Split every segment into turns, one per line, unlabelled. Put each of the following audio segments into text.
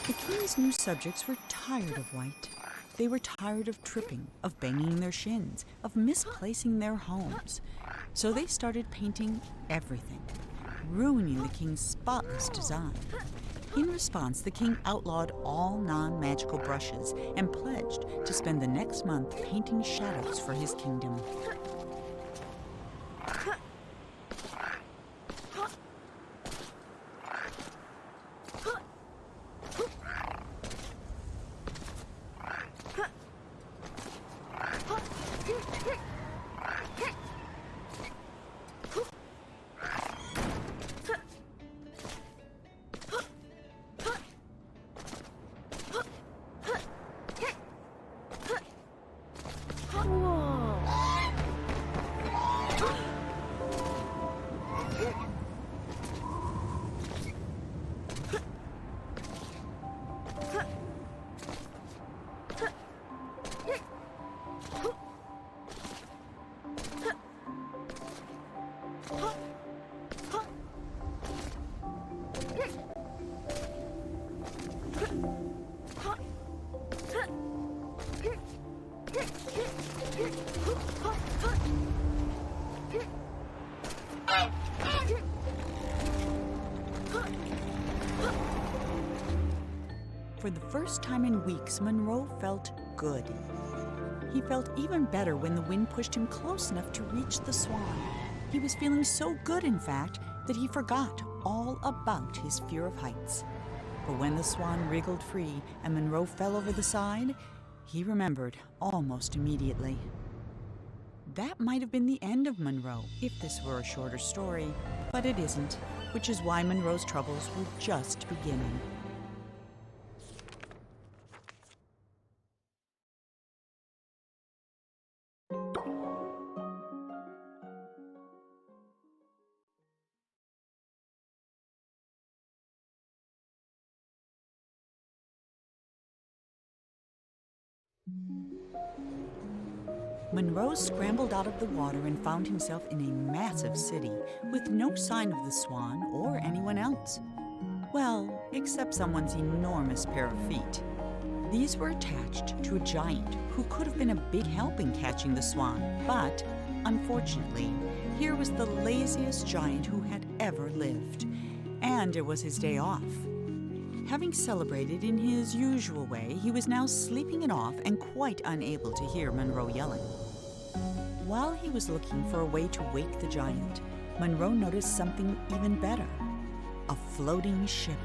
The king's new subjects were tired of White. They were tired of tripping, of banging their shins, of misplacing their homes. So they started painting everything, ruining the king's spotless design. In response, the king outlawed all non-magical brushes and pledged to spend the next month painting shadows for his kingdom. For the first time in weeks, Monroe felt good. He felt even better when the wind pushed him close enough to reach the Swan. He was feeling so good, in fact, that he forgot all about his fear of heights. But when the Swan wriggled free and Monroe fell over the side, he remembered almost immediately. That might have been the end of Monroe if this were a shorter story, but it isn't, which is why Monroe's troubles were just beginning. Monroe scrambled out of the water and found himself in a massive city with no sign of the Swan or anyone else. Well, except someone's enormous pair of feet. These were attached to a giant who could have been a big help in catching the Swan, but unfortunately, here was the laziest giant who had ever lived, and it was his day off. Having celebrated in his usual way, he was now sleeping it off and quite unable to hear Monroe yelling. While he was looking for a way to wake the giant, Monroe noticed something even better: a floating ship.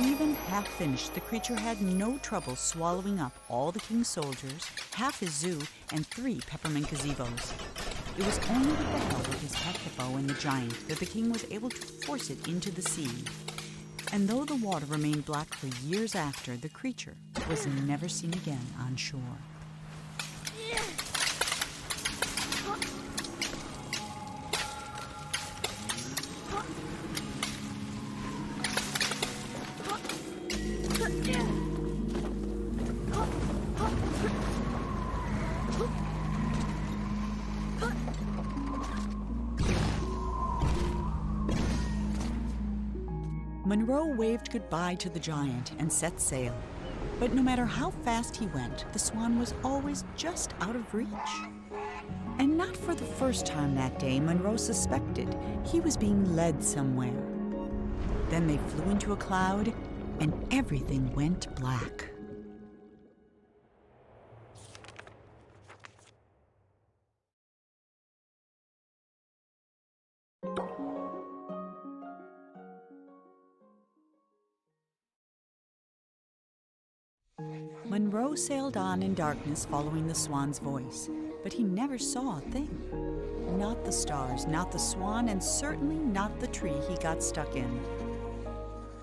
Even half finished, the creature had no trouble swallowing up all the king's soldiers, half his zoo, and 3 peppermint gazebos. It was only with the help of his pet hippo and the giant that the king was able to force it into the sea. And though the water remained black for years after, the creature was never seen again on shore. Monroe waved goodbye to the giant and set sail. But no matter how fast he went, the Swan was always just out of reach. And not for the first time that day, Monroe suspected he was being led somewhere. Then they flew into a cloud, and everything went black. Monroe sailed on in darkness following the Swan's voice, but he never saw a thing. Not the stars, not the Swan, and certainly not the tree he got stuck in.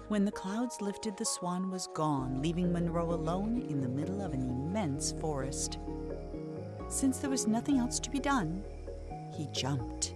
When the clouds lifted, the Swan was gone, leaving Monroe alone in the middle of an immense forest. Since there was nothing else to be done, he jumped.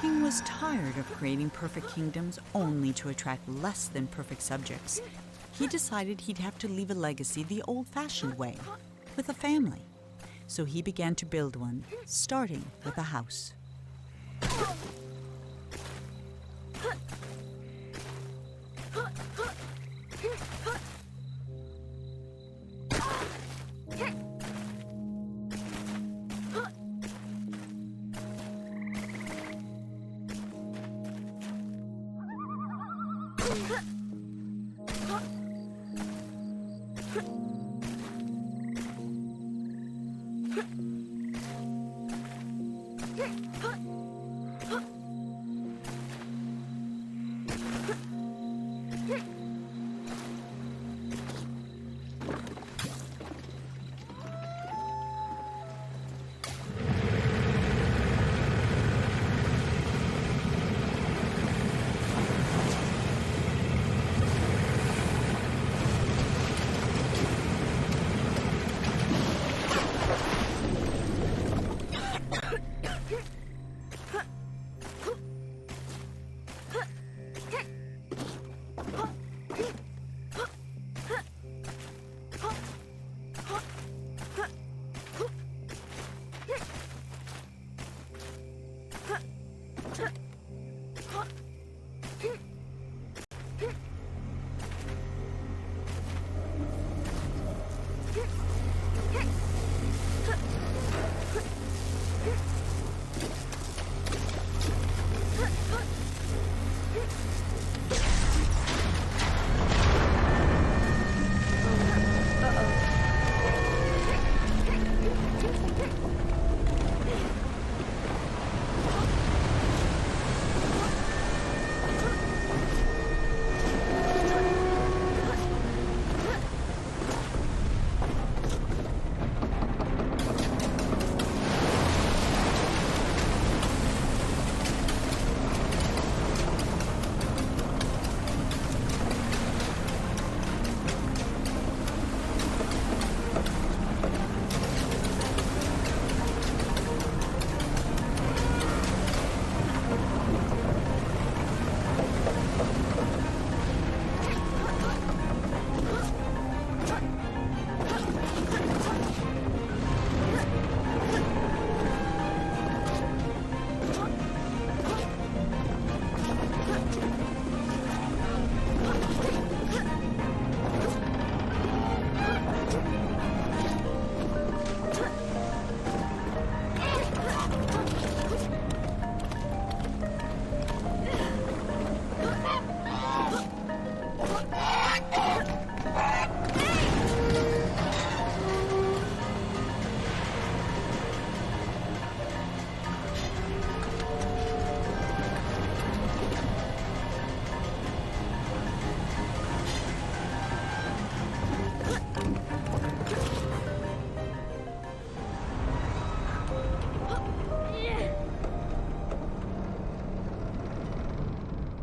king was tired of creating perfect kingdoms only to attract less than perfect subjects. He decided he'd have to leave a legacy the old-fashioned way, with a family. So he began to build one, starting with a house.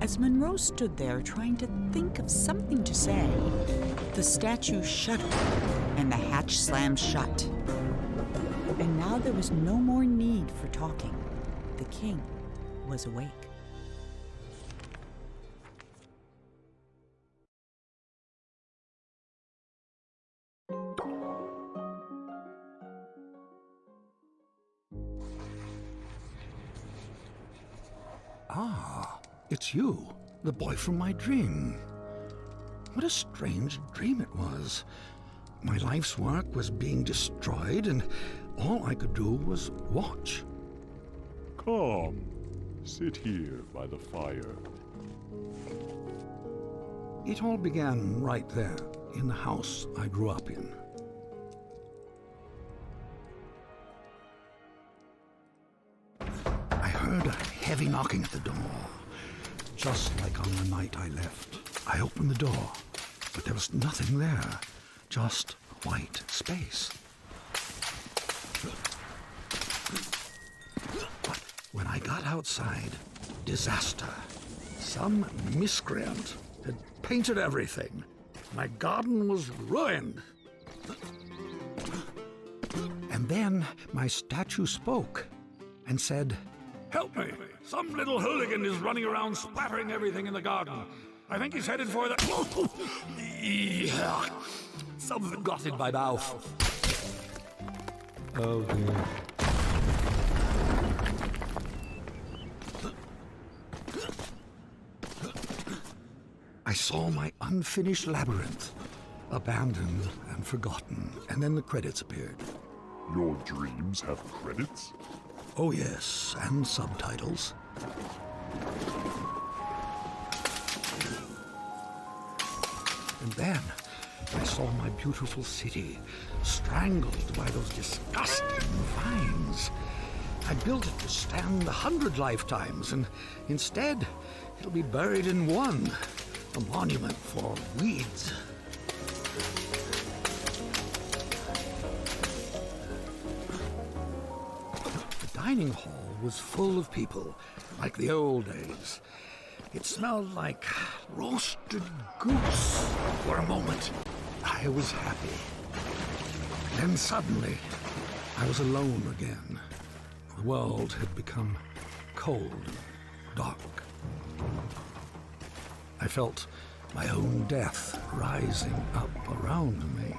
As Monroe stood there trying to think of something to say, the statue shuddered and the hatch slammed shut. And now there was no more need for talking. The king was awake.
Ah, it's you, the boy from my dream. What a strange dream it was. My life's work was being destroyed, and all I could do was watch.
Come, sit here by the fire.
It all began right there, in the house I grew up in. I heard a heavy knocking at the door, just like on the night I left. I opened the door, but there was nothing there, just white space. But when I got outside, disaster. Some miscreant had painted everything. My garden was ruined. And then my statue spoke and said, Help me! Some little hooligan is running around splattering everything in the garden. I think he's headed for the... Something got in my mouth. Oh dear. I saw my unfinished labyrinth, abandoned and forgotten, and then the credits appeared.
Your dreams have credits?
Oh yes, and subtitles. And then I saw my beautiful city strangled by those disgusting vines. I built it to stand 100 lifetimes, and instead it'll be buried in one, a monument for weeds. The dining hall was full of people, like the old days. It smelled like roasted goose. For a moment, I was happy. Then suddenly, I was alone again. The world had become cold and dark. I felt my own death rising up around me.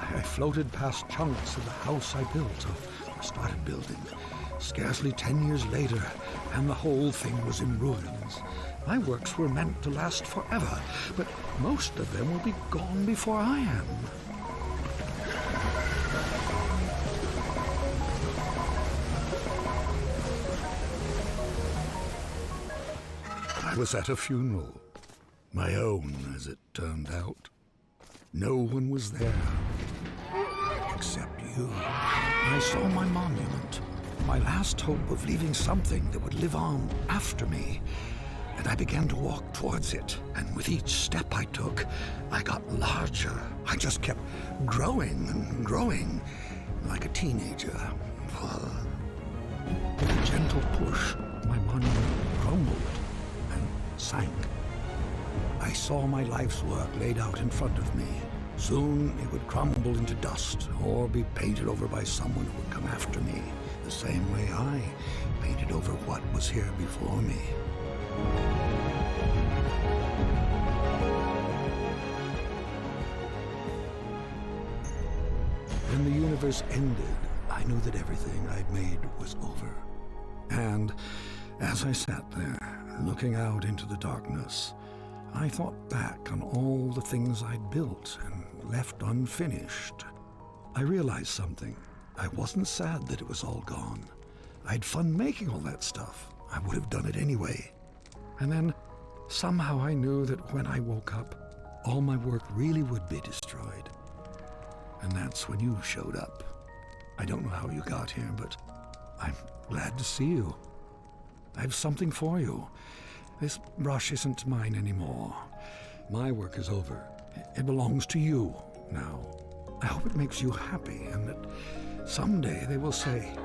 I floated past chunks of the house I built, or started building. Scarcely 10 years later, and the whole thing was in ruins. My works were meant to last forever, but most of them will be gone before I am. I was at a funeral. My own, as it turned out. No one was there. Except you. I saw my monument, my last hope of leaving something that would live on after me. And I began to walk towards it, and with each step I took, I got larger. I just kept growing and growing, like a teenager. With a gentle push, my monument crumbled and sank. I saw my life's work laid out in front of me. Soon it would crumble into dust or be painted over by someone who would come after me, the same way I painted over what was here before me. When the universe ended, I knew that everything I'd made was over. And as I sat there, looking out into the darkness, I thought back on all the things I'd built and left unfinished. I realized something. I wasn't sad that it was all gone. I had fun making all that stuff. I would have done it anyway. And then somehow I knew that when I woke up, all my work really would be destroyed. And that's when you showed up. I don't know how you got here, but I'm glad to see you. I have something for you. This brush isn't mine anymore. My work is over. It belongs to you now. I hope it makes you happy and that someday they will say,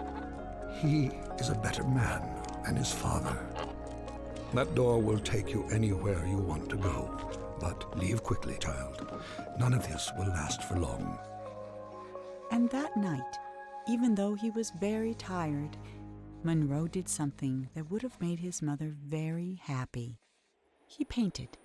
he is a better man than his father. That door will take you anywhere you want to go. But leave quickly, child. None of this will last for long.
And that night, even though he was very tired, Monroe did something that would have made his mother very happy. He painted.